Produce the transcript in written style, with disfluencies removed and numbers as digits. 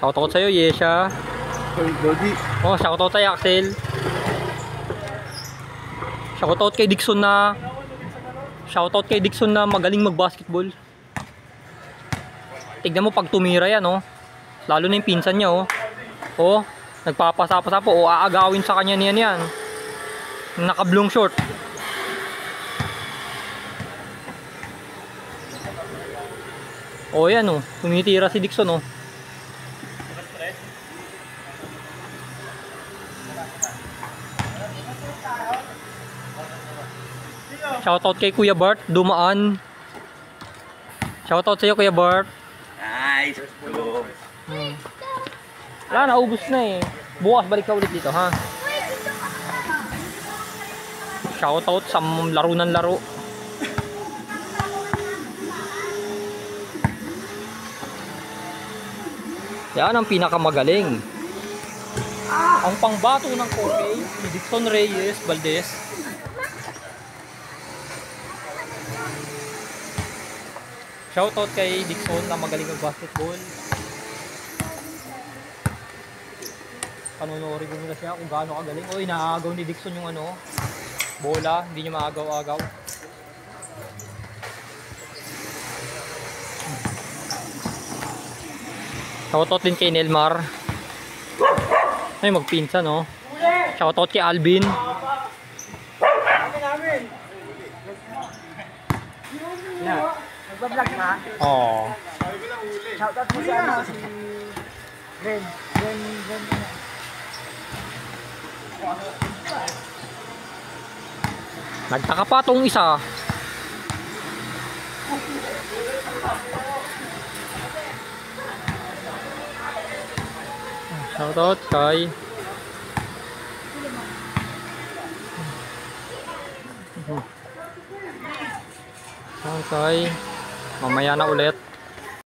Shoutout sa'yo, Yesha. Oh, shoutout sa'yo, Axel. Shoutout kay Dixon na magaling mag-basketball. Tignan mo pag tumira yan, oh. Lalo na yung pinsan niya, oh. Oh, nagpapasa-pasa po. Oh, aagawin sa kanya niyan yan. Naka-blong short. Oh, yan, oh. Tumitira si Dixon, oh. Shoutout kay Kuya Bart, dumaan. Shoutout sa iyo, Kuya Bart. Nice. Wala na, ubos na eh. Bukas balik ka ulit dito, ha? Shoutout sa laro ng laro. Yan ang pinakamagaling. Ang pangbato ng Kobe, si Dixon Reyes Valdez. Shoutout kay Dixon na magaling mag-basketball. Panonoorin ko muna siya kung gaano kagaling. Oy, naagaw ni Dixon yung ano, bola, hindi niya maagaw-agaw. Shoutout din kay Nelmar. Ay, magpinsan, no? Shoutout kay Alvin. Nagbablog ka? Oh. Shoutout mo sa ano, si Ren. Nagtaka pa tong isa. Shoutout kay mamaya na ulit.